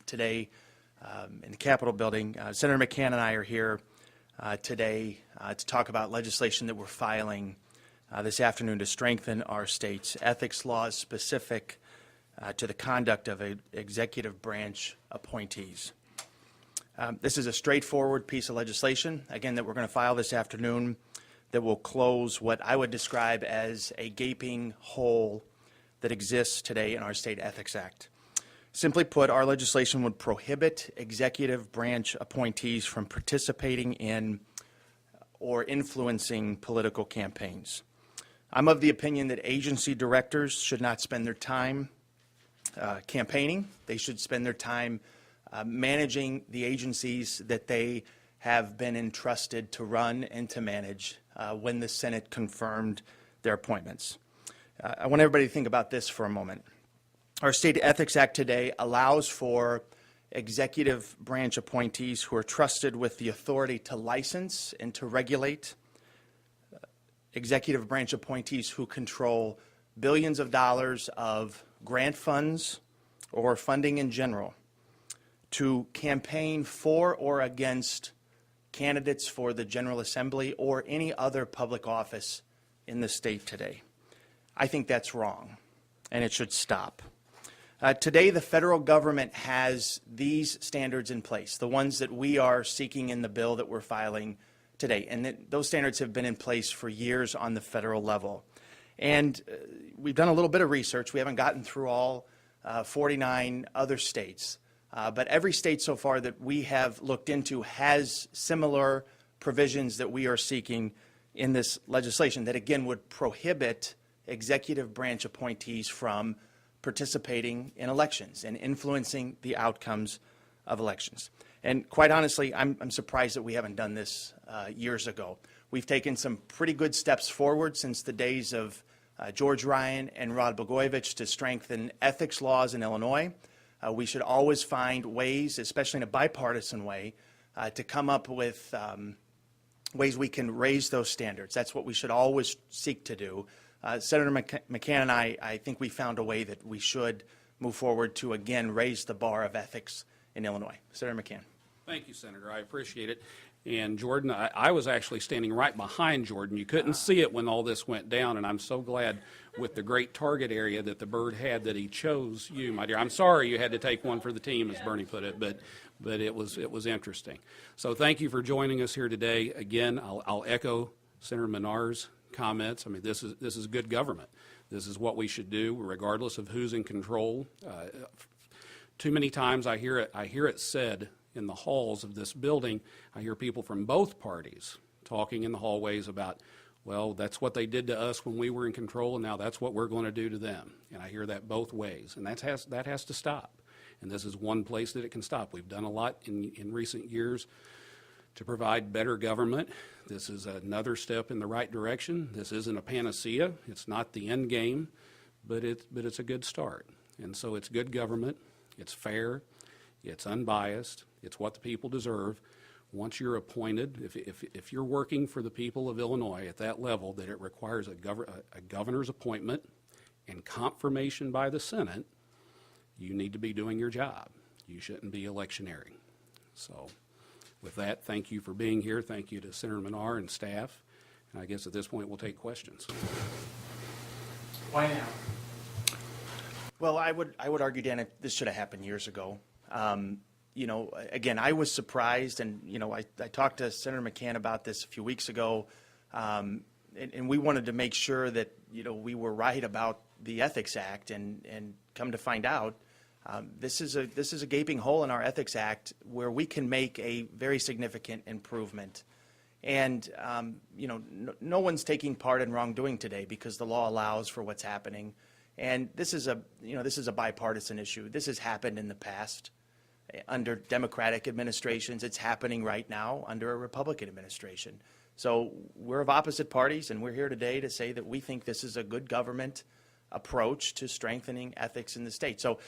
today in the Capitol building. Senator McCann and I are here today to talk about legislation that we're filing this afternoon to strengthen our state's ethics laws specific to the conduct of executive branch appointees. This is a straightforward piece of legislation, again, that we're going to file this afternoon that will close what I would describe as a gaping hole that exists today in our State Ethics Act. Simply put, our legislation would prohibit executive branch appointees from participating in or influencing political campaigns. I'm of the opinion that agency directors should not spend their time campaigning. They should spend their time managing the agencies that they have been entrusted to run and to manage when the Senate confirmed their appointments. I want everybody to think about this for a moment. Our State Ethics Act today allows for executive branch appointees who are trusted with the authority to license and to regulate, executive branch appointees who control billions of dollars of grant funds or funding in general, to campaign for or against candidates for the General Assembly or any other public office in the state today. I think that's wrong, and it should stop. Today, the federal government has these standards in place, the ones that we are seeking in the bill that we're filing today, and those standards have been in place for years on the federal level. And we've done a little bit of research. We haven't gotten through all 49 other states. But every state so far that we have looked into has similar provisions that we are seeking in this legislation that, again, would prohibit executive branch appointees from participating in elections and influencing the outcomes of elections. And quite honestly, I'm surprised that we haven't done this years ago. We've taken some pretty good steps forward since the days of George Ryan and Rod Blagojevich to strengthen ethics laws in Illinois. We should always find ways, especially in a bipartisan way, to come up with ways we can raise those standards. That's what we should always seek to do. Senator McCann and I think we found a way that we should move forward to, again, raise the bar of ethics in Illinois. Senator McCann. Thank you, Senator. I appreciate it. And Jordan, I was actually standing right behind Jordan. You couldn't see it when all this went down, and I'm so glad with the great target area that the bird had that he chose you, my dear. I'm sorry you had to take one for the team, as Bernie put it, but it was interesting. So thank you for joining us here today. Again, I'll echo Senator Manar's comments. I mean, this is good government. This is what we should do, regardless of who's in control. Too many times I hear it said in the halls of this building. I hear people from both parties talking in the hallways about, well, that's what they did to us when we were in control, and now that's what we're going to do to them. And I hear that both ways, and that has to stop. And this is one place that it can stop. We've done a lot in recent years to provide better government. This is another step in the right direction. This isn't a panacea. It's not the end game, but it's a good start. And so it's good government. It's fair. It's unbiased. It's what the people deserve. Once you're appointed, if you're working for the people of Illinois at that level, that it requires a governor's appointment and confirmation by the Senate, you need to be doing your job. You shouldn't be electioneering. So with that, thank you for being here. Thank you to Senator Manar and staff. And I guess at this point we'll take questions. Why now? Well, I would argue, Dan, this should have happened years ago. You know, again, I was surprised, and, you know, I talked to Senator McCann about this a few weeks ago, and we wanted to make sure that, you know, we were right about the Ethics Act, and come to find out, this is a gaping hole in our Ethics Act where we can make a very significant improvement. And, you know, no one's taking part in wrongdoing today because the law allows for what's happening. And this is a bipartisan issue. This has happened in the past under Democratic administrations. It's happening right now under a Republican administration. So we're of opposite parties, and we're here today to say that we think this is a good government approach to strengthening ethics in the state. So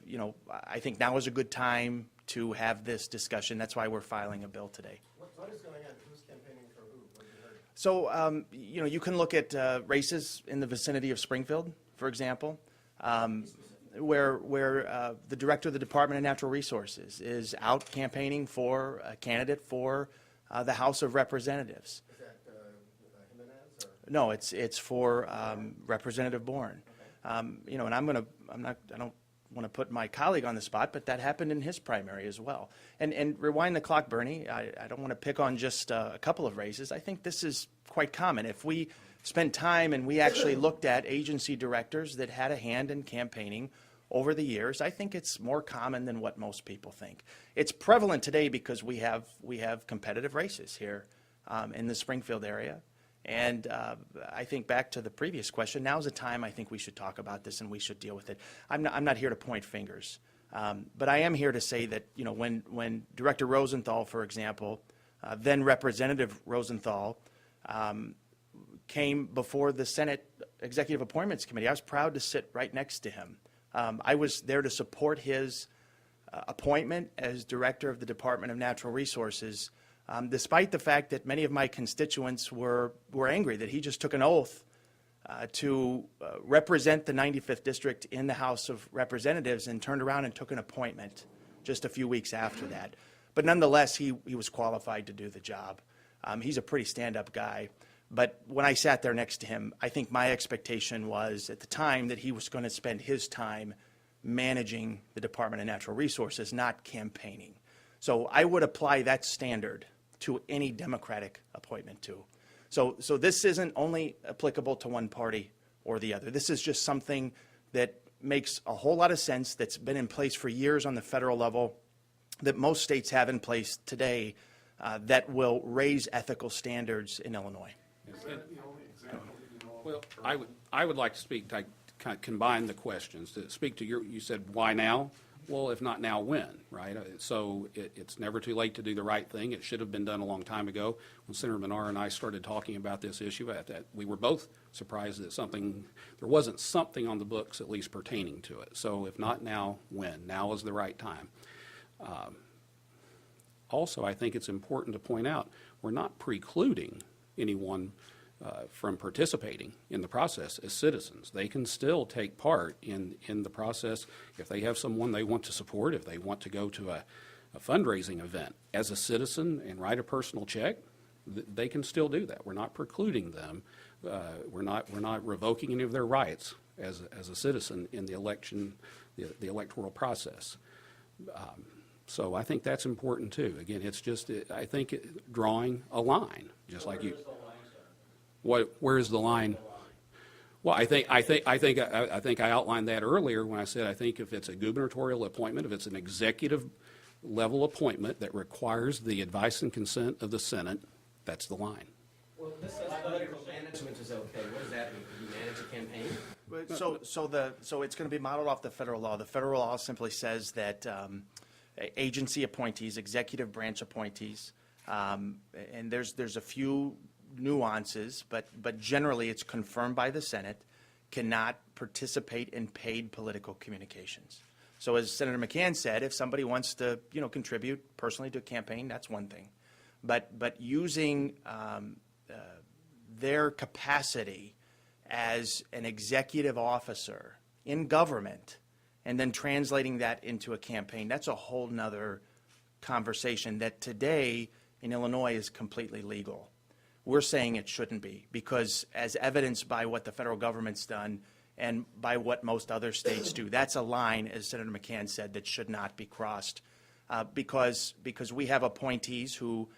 you know, I think now is a good time to have this discussion. That's why we're filing a bill today. What is going on? Who's campaigning for who? What have you heard? So, you know, you can look at races in the vicinity of Springfield, for example. where the director of the Department of Natural Resources is out campaigning for a candidate for the House of Representatives. Is that Jimenez or? No, it's for Representative Bourne. You know, and I don't want to put my colleague on the spot, but that happened in his primary as well. And rewind the clock, Bernie. I don't want to pick on just a couple of races. I think this is quite common. If we spent time and we actually looked at agency directors that had a hand in campaigning over the years, I think it's more common than what most people think. It's prevalent today because we have competitive races here in the Springfield area. And I think back to the previous question, now's the time I think we should talk about this and we should deal with it. I'm not here to point fingers, but I am here to say that, you know, when Director Rosenthal, for example, then Representative Rosenthal, came before the Senate Executive Appointments Committee, I was proud to sit right next to him. I was there to support his appointment as Director of the Department of Natural Resources, despite the fact that many of my constituents were angry that he just took an oath to represent the 95th District in the House of Representatives and turned around and took an appointment just a few weeks after that. But nonetheless, he was qualified to do the job. He's a pretty stand-up guy. But when I sat there next to him, I think my expectation was at the time that he was going to spend his time managing the Department of Natural Resources, not campaigning. So I would apply that standard to any Democratic appointment too. So this isn't only applicable to one party or the other. This is just something that makes a whole lot of sense, that's been in place for years on the federal level, that most states have in place today, that will raise ethical standards in Illinois. Well, I would like to speak, to kind of combine the questions, to speak to you said, why now? Well, if not now, when, right? So it's never too late to do the right thing. It should have been done a long time ago. When Senator Manar and I started talking about this issue, we were both surprised that there wasn't something on the books at least pertaining to it. So if not now, when? Now is the right time. Also, I think it's important to point out, we're not precluding anyone from participating in the process as citizens. They can still take part in the process if they have someone they want to support, if they want to go to a fundraising event as a citizen and write a personal check. They can still do that. We're not precluding them. We're not revoking any of their rights as a citizen in the election, the electoral process. So I think that's important too. Again, it's just, I think drawing a line, just like you. Where is the line? Well, I think I outlined that earlier when I said I think if it's a gubernatorial appointment, if it's an executive level appointment that requires the advice and consent of the Senate, that's the line. Well, this says political management is okay. What does that mean? Can you manage a campaign? So it's going to be modeled off the federal law. The federal law simply says that agency appointees, executive branch appointees, and there's a few nuances, but generally it's confirmed by the Senate, cannot participate in paid political communications. So as Senator McCann said, if somebody wants to, contribute personally to a campaign, that's one thing. But using their capacity as an executive officer in government and then translating that into a campaign, that's a whole nother conversation that today in Illinois is completely legal. We're saying it shouldn't be, because as evidenced by what the federal government's done and by what most other states do, that's a line, as Senator McCann said, that should not be crossed, because we have appointees who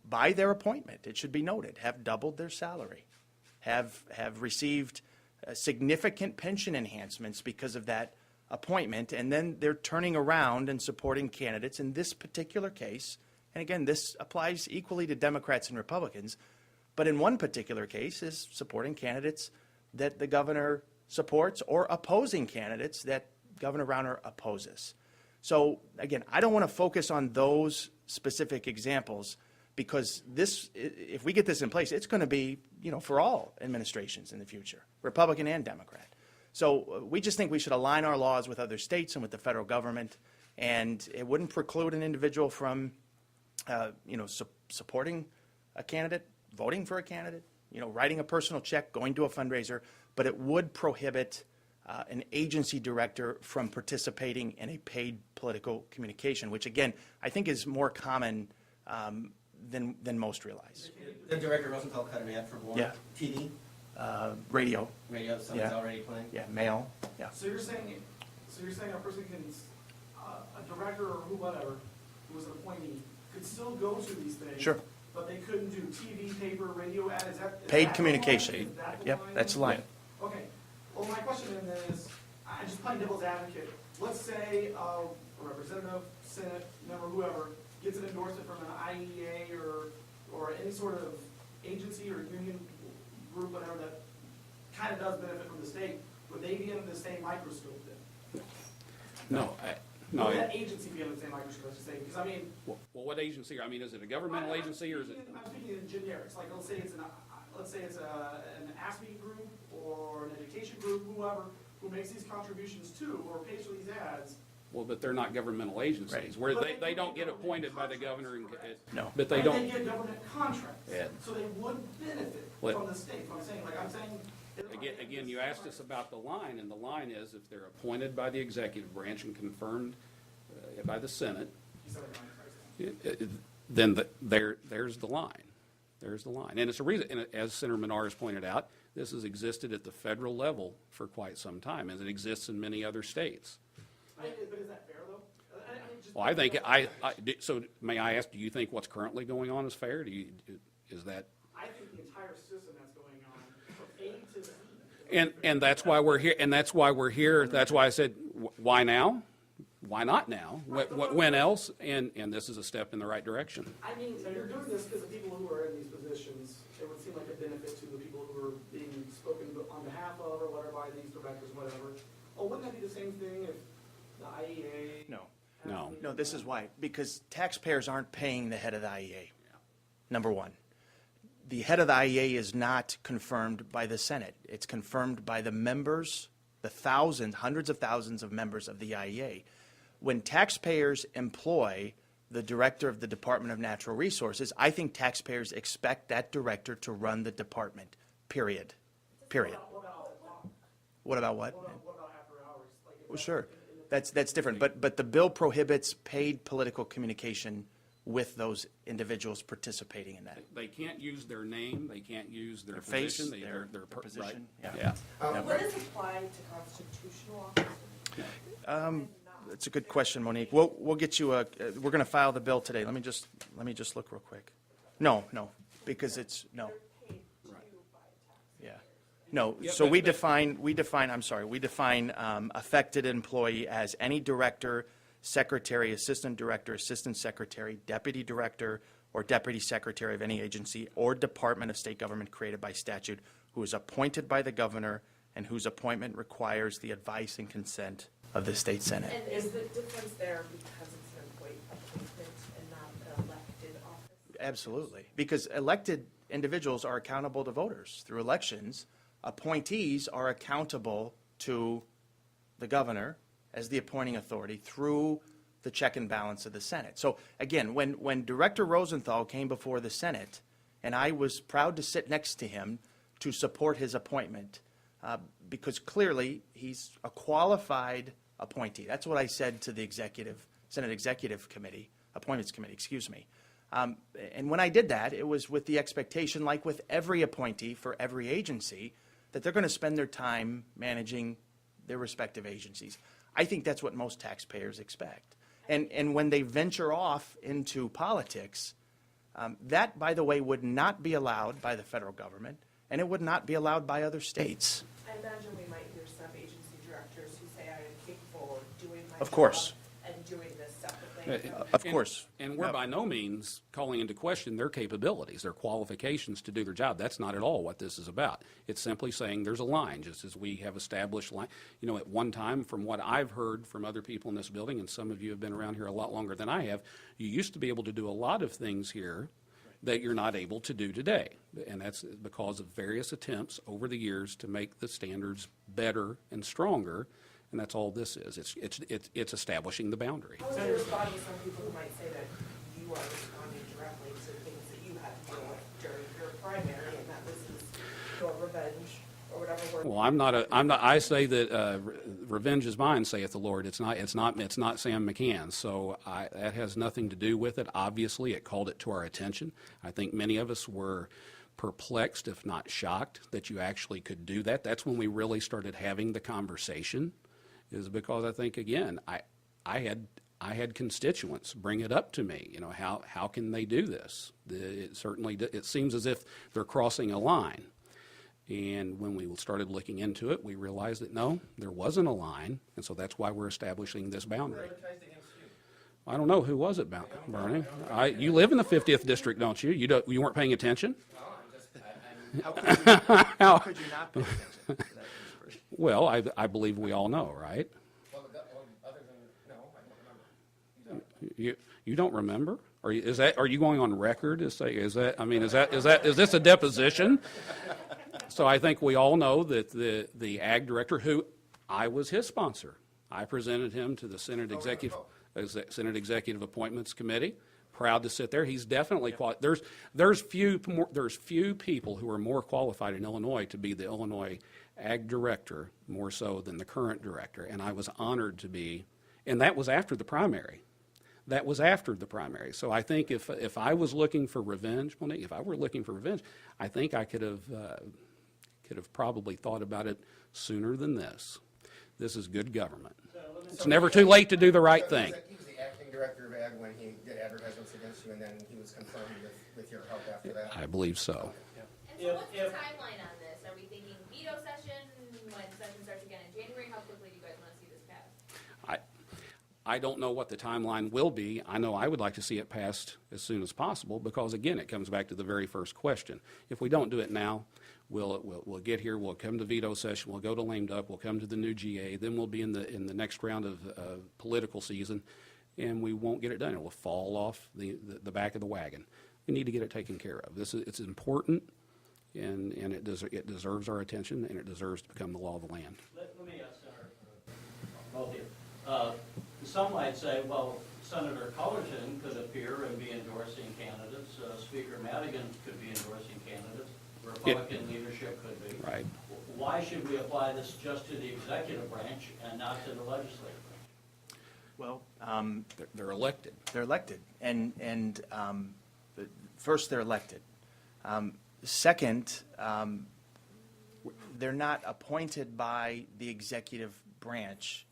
by their appointment, it should be noted, have doubled their salary, have received significant pension enhancements because of that appointment, and then they're turning around and supporting candidates in this particular case. And again, this applies equally to Democrats and Republicans, but in one particular case is supporting candidates that the governor supports or opposing candidates that Governor Rauner opposes. So again, I don't want to focus on those specific examples, because this, if we get this in place, it's going to be, for all administrations in the future, Republican and Democrat. So we just think we should align our laws with other states and with the federal government, and it wouldn't preclude an individual from supporting a candidate, voting for a candidate, writing a personal check, going to a fundraiser, but it would prohibit an agency director from participating in a paid political communication, which again, I think is more common than most realize. The director Rosenthal cut an ad for Warner. Yeah. TV, Radio, radio, something's Yeah. already playing. yeah, mail, yeah. So you're saying a person can, a director or whatever, who was an appointee, could still go to these things? Sure. But they couldn't do TV, paper, radio ad, is that? Paid that the communication. line? Is that the Yep, line? that's the line. Okay, well, my question then is, I just playing devil's advocate, let's say a representative, senate member, whoever, gets an endorsement from an IEA or any sort of agency or union group, whatever, that kind of does benefit from the state, would they be under the same microscope then? No, no. Would that agency be under the same microscope, let's just say, because I mean. Well, what agency? I mean, is it a governmental agency or is it? I'm speaking in generics, like let's say it's an ASME group or an education group, whoever, who makes these contributions to or pays for these ads. Well, but they're not governmental agencies, Right. where But they don't get appointed by the governor and, No. but they And don't. they get government contracts, Yeah. so they would benefit What- from the state, I'm saying. Again, you asked us about the line, and the line is if they're appointed by the executive branch and confirmed by the Senate, then there's the line. There's the line. And it's a reason, and as Senator Manar has pointed out, this has existed at the federal level for quite some time, as it exists in many other states. But is that fair, though? Well, I think, so may I ask, do you think what's currently going on is fair? Is that? I think the entire system that's going on, from A to Z. And that's why we're here, that's why I said, why now? Why not now? When else? And this is a step in the right direction. I mean, you're doing this because the people who are in these positions, it would seem like a benefit to the people who are being spoken on behalf of or whatever by these directors, whatever. Oh, wouldn't that be the same thing if the IEA? No. No. No, this is why, because taxpayers aren't paying the head of the IEA, number one. The head of the IEA is not confirmed by the Senate. It's confirmed by the members, the hundreds of thousands of members of the IEA. When taxpayers employ the director of the Department of Natural Resources, I think taxpayers expect that director to run the department, period. Period. What about what? What about after hours? Like, if Well, sure, that's different, but the bill prohibits paid political communication with those individuals participating in that. They can't use their name, they can't use their Face, position, their right. position, yeah. Yeah. What does apply to constitutional officers? That's a good question, Monique. We'll get you we're going to file the bill today. Let me just look real quick. No, because it's, no, They're paid to by tax. yeah. No, Yeah, so but- we define affected employee as any director, secretary, assistant director, assistant secretary, deputy director, or deputy secretary of any agency or department of state government created by statute who is appointed by the governor and whose appointment requires the advice and consent of the state senate. And is the difference there because it's an employee appointment and not an elected office? Absolutely, because elected individuals are accountable to voters through elections. Appointees are accountable to the governor as the appointing authority through the check and balance of the Senate. So again, when Director Rosenthal came before the Senate, and I was proud to sit next to him to support his appointment, because clearly he's a qualified appointee. That's what I said to the Senate Executive Committee, Appointments Committee, excuse me. And when I did that, it was with the expectation, like with every appointee for every agency, that they're going to spend their time managing their respective agencies. I think that's what most taxpayers expect. And when they venture off into politics, that, by the way, would not be allowed by the federal government, and it would not be allowed by other states. I imagine we might hear some agency directors who say I am capable of doing my Of course. job and doing this separately. Of course. And we're Yep. by no means calling into question their capabilities, their qualifications to do their job. That's not at all what this is about. It's simply saying there's a line, just as we have established line. You know, at one time, from what I've heard from other people in this building, and some of you have been around here a lot longer than I have, you used to be able to do a lot of things here that you're not able to do today. And that's because of various attempts over the years to make the standards better and stronger. And that's all this is. It's establishing the boundary. How would you respond to some people who might say that you are responding directly to things that you had to deal with during your primary and that this is your revenge or whatever word. Well, I say that revenge is mine, saith the Lord. It's not Sam McCann. So that has nothing to do with it. Obviously, it called it to our attention. I think many of us were perplexed, if not shocked, that you actually could do that. That's when we really started having the conversation, is because I think, again, I had constituents bring it up to me. You know, how can they do this? It seems as if they're crossing a line. And when we started looking into it, we realized that no, there wasn't a line, and so that's why we're establishing this boundary. Advertised against you. I don't know, who was it, Bernie? You live in the 50th district, don't you? You weren't paying attention? Well, I'm just, How could you not pay attention to that first? Well, I believe we all know, right? other than, no, I don't remember. You don't remember? Are you going on record to say, is this a deposition? So I think we all know that the ag director, who I was his sponsor, I presented him to the Senate Executive Appointments Committee. Proud to sit there. He's definitely qualified. There's few people who are more qualified in Illinois to be the Illinois ag director, more so than the current director. And I was honored to be, and that was after the primary. So I think if I was looking for revenge, Monique, if I were looking for revenge, I think I could have probably thought about it sooner than this. This is good government. It's never too late to do the right thing. He was the acting director of ag when he did advertisements against you, and then he was confirmed with your help after that. I believe so. And so what's the timeline on this? Are we thinking veto session, when session starts again in January? How quickly do you guys want to see this passed? I don't know what the timeline will be. I know I would like to see it passed as soon as possible because, again, it comes back to the very first question. If we don't do it now, we'll get here, we'll come to veto session, we'll go to lame duck, we'll come to the new GA, then we'll be in the next round of political season, and we won't get it done. It will fall off the back of the wagon. We need to get it taken care of. It's important, and it deserves our attention, and it deserves to become the law of the land. Let me ask Senator, both of you. Some might say, well, Senator Cullerton could appear and be endorsing candidates. Speaker Madigan could be endorsing candidates. Republican leadership could be. Right. Why should we apply this just to the executive branch and not to the legislative branch? Well, They're elected. they're elected, and first, they're elected. Second, they're not appointed by the executive branch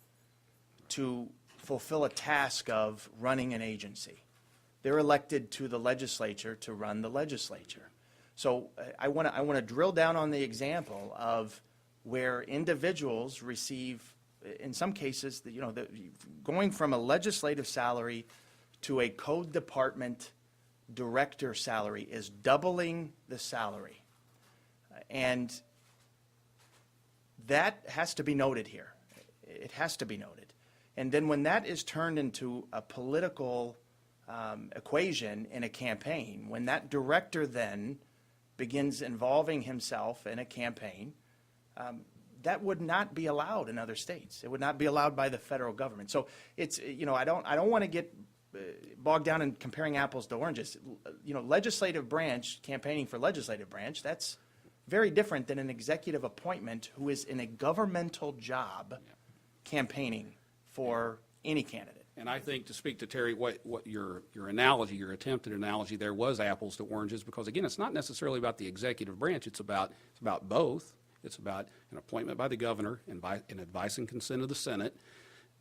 to fulfill a task of running an agency. They're elected to the legislature to run the legislature. So I want to drill down on the example of where individuals receive, in some cases, going from a legislative salary to a code department director salary is doubling the salary. And that has to be noted here. It has to be noted. And then when that is turned into a political equation in a campaign, when that director then begins involving himself in a campaign, that would not be allowed in other states. It would not be allowed by the federal government. So it's, I don't want to get bogged down in comparing apples to oranges. Legislative branch, campaigning for legislative branch, that's very different than an executive appointment who is in a governmental job campaigning for any candidate. And I think, to speak to Terry, what your analogy, your attempted analogy there was apples to oranges, because again, it's not necessarily about the executive branch. It's about both. It's about an appointment by the governor and by an advice and consent of the Senate.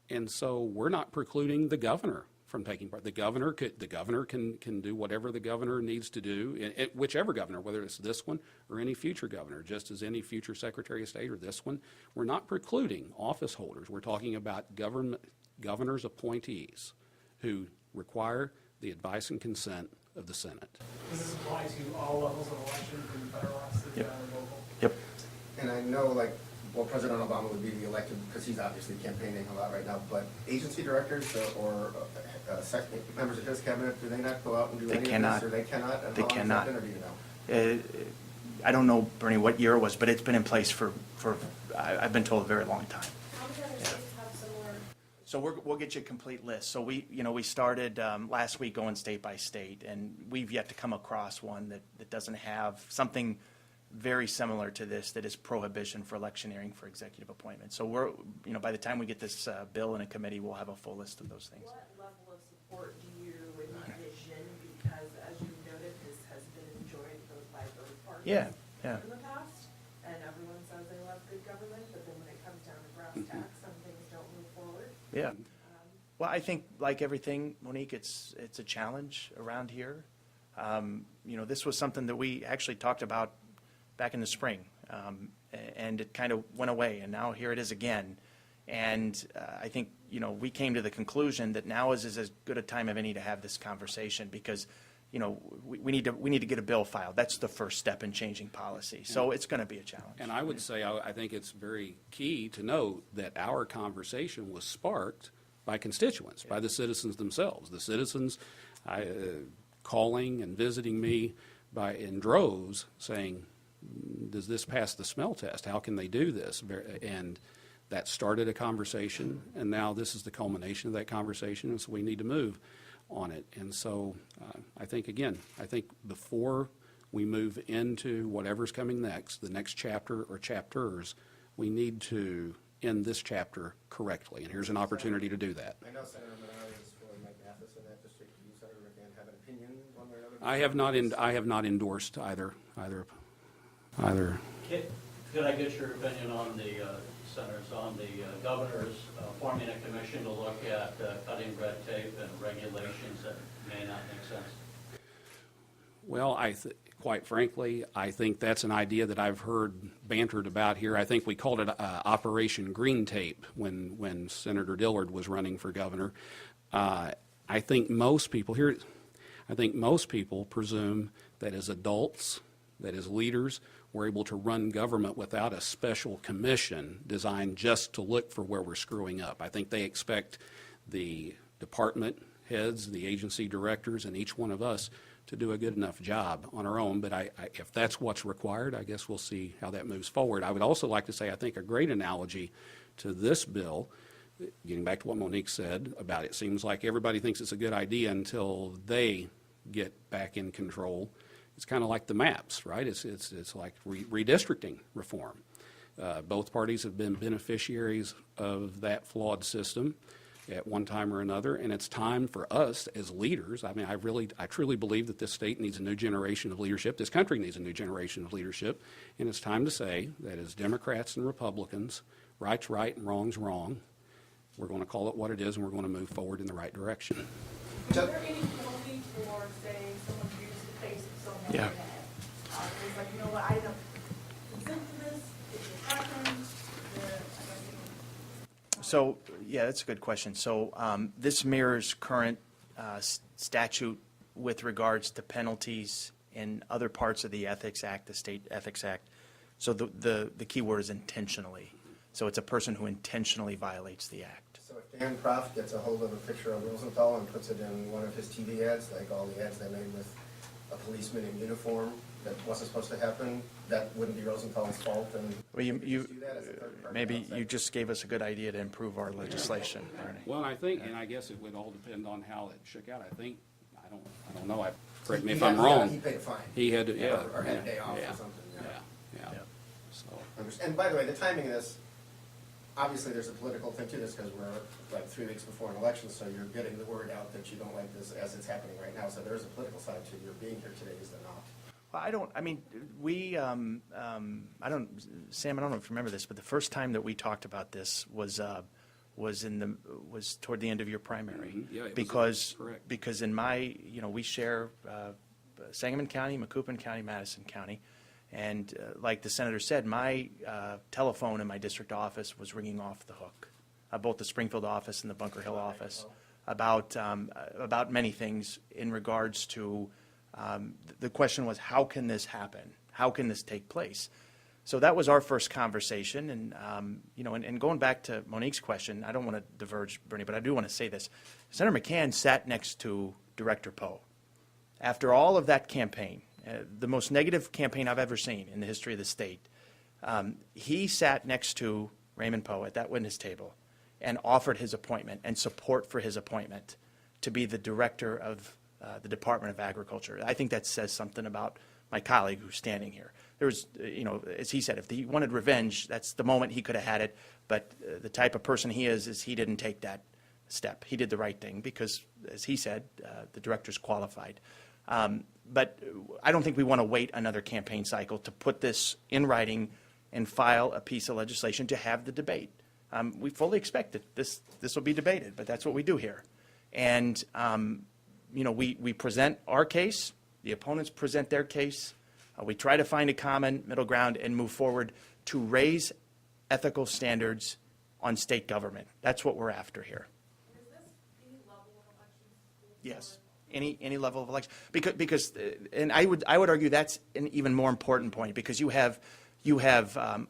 And so we're not precluding the governor from taking part. The governor can do whatever the governor needs to do, whichever governor, whether it's this one or any future governor, just as any future Secretary of State or this one. We're not precluding office holders. We're talking about governor's appointees who require the advice and consent of the Senate. Does this apply to all levels of election, from federal, state, and local? Yep. And I know, President Obama would be the elected, because he's obviously campaigning a lot right now, but agency directors or members of his cabinet, do they not go out and do They any cannot. of this, or they cannot? And They how long has cannot. that been, or do you know? I don't know, Bernie, what year it was, but it's been in place for I've been told, a very long time. How many other states have similar? So we'll get you a complete list. So we started last week going state by state, and we've yet to come across one that doesn't have something very similar to this that is prohibition for electioneering for executive appointments. So we're, by the time we get this bill in a committee, we'll have a full list of those things. What level of support do you envision? Because as you noted, this has been enjoyed both by both parties Yeah, yeah. in the past, and everyone says they love good government, but then when it comes down to brass tacks, some things don't move forward. Yeah. Well, I think like everything, Monique, it's a challenge around here. This was something that we actually talked about back in the spring, and it kind of went away, and now here it is again. And I think, we came to the conclusion that now is as good a time of any to have this conversation because, we need to get a bill filed. That's the first step in changing policy. So it's going to be a challenge. And I would say, I think it's very key to note that our conversation was sparked by constituents, by the citizens themselves. The citizens calling and visiting me in droves saying, does this pass the smell test? How can they do this? And that started a conversation, and now this is the culmination of that conversation, and so we need to move on it. And so I think before we move into whatever's coming next, the next chapter or chapters, we need to end this chapter correctly, and here's an opportunity to do that. I know Senator Manar is for Mike Mathis in that district. Do you, Senator McCann, have an opinion one way or another? I have not endorsed either. Could I get your opinion on the, Senators, on the governor's forming a commission to look at cutting red tape and regulations that may not make sense? Well, quite frankly, I think that's an idea that I've heard bantered about here. I think we called it Operation Green Tape when Senator Dillard was running for governor. I think most people presume that as adults, that as leaders, we're able to run government without a special commission designed just to look for where we're screwing up. I think they expect the department heads, the agency directors, and each one of us to do a good enough job on our own. But if that's what's required, I guess we'll see how that moves forward. I would also like to say I think a great analogy to this bill, getting back to what Monique said about it, seems like everybody thinks it's a good idea until they get back in control. It's kind of like the maps, right? It's like redistricting reform. Both parties have been beneficiaries of that flawed system at one time or another, and it's time for us as leaders. I mean, I truly believe that this state needs a new generation of leadership. This country needs a new generation of leadership, and it's time to say that as Democrats and Republicans, right's right and wrong's wrong. We're going to call it what it is, and we're going to move forward in the right direction. Is there any penalty for saying someone used the face of someone? Yeah. It's like, what, I don't consent to this, it just happened, So, yeah, that's a good question. So this mirrors current statute with regards to penalties in other parts of the Ethics Act, the State Ethics Act. So the key word is intentionally. So it's a person who intentionally violates the act. So if Dan Proft gets a hold of a picture of Rosenthal and puts it in one of his TV ads, like all the ads they made with a policeman in uniform, that wasn't supposed to happen, that wouldn't be Rosenthal's fault, and Well, we could just do that as a third party maybe outside. you just gave us a good idea to improve our legislation, Ernie. Well, I think, and I guess it would all depend on how it shook out. I don't know. Correct me if He I'm had- wrong. He paid a fine. He had to, yeah. Or had a day off yeah, or something, yeah. Yeah. Yeah. So, And by the way, the timing of this, obviously there's a political thing to this because we're like 3 weeks before an election, so you're getting the word out that you don't like this as it's happening right now. So there is a political side to your being here today, is there not? Well, Sam, I don't know if you remember this, but the first time that we talked about this was toward the end of your primary. Mhm. Yeah, it was, correct. Because in my, we share Sangamon County, Macoupin County, Madison County, and like the senator said, my telephone in my district office was ringing off the hook, both the Springfield office and the Bunker Hill office, about many things in regards to, the question was, how can this happen? How can this take place? So that was our first conversation, and and going back to Monique's question, I don't want to diverge, Bernie, but I do want to say this. Senator McCann sat next to Director Poe. After all of that campaign, the most negative campaign I've ever seen in the history of the state, he sat next to Raymond Poe at that witness table and offered his appointment and support for his appointment to be the director of the Department of Agriculture. I think that says something about my colleague who's standing here. There was, as he said, if he wanted revenge, that's the moment he could have had it. But the type of person he is he didn't take that step. He did the right thing because, as he said, the director's qualified. But I don't think we want to wait another campaign cycle to put this in writing and file a piece of legislation to have the debate. We fully expect that this will be debated, but that's what we do here. And, we present our case, the opponents present their case. We try to find a common middle ground and move forward to raise ethical standards on state government. That's what we're after here. Is this any level of elections? Yes, any level of election, because and I would argue that's an even more important point, because you have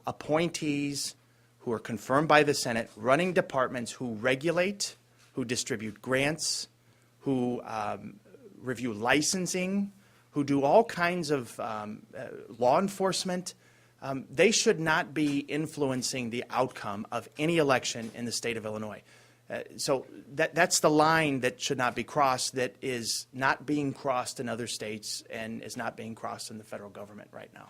appointees who are confirmed by the Senate running departments who regulate, who distribute grants, who review licensing, who do all kinds of law enforcement. They should not be influencing the outcome of any election in the state of Illinois. So that's the line that should not be crossed, that is not being crossed in other states and is not being crossed in the federal government right now.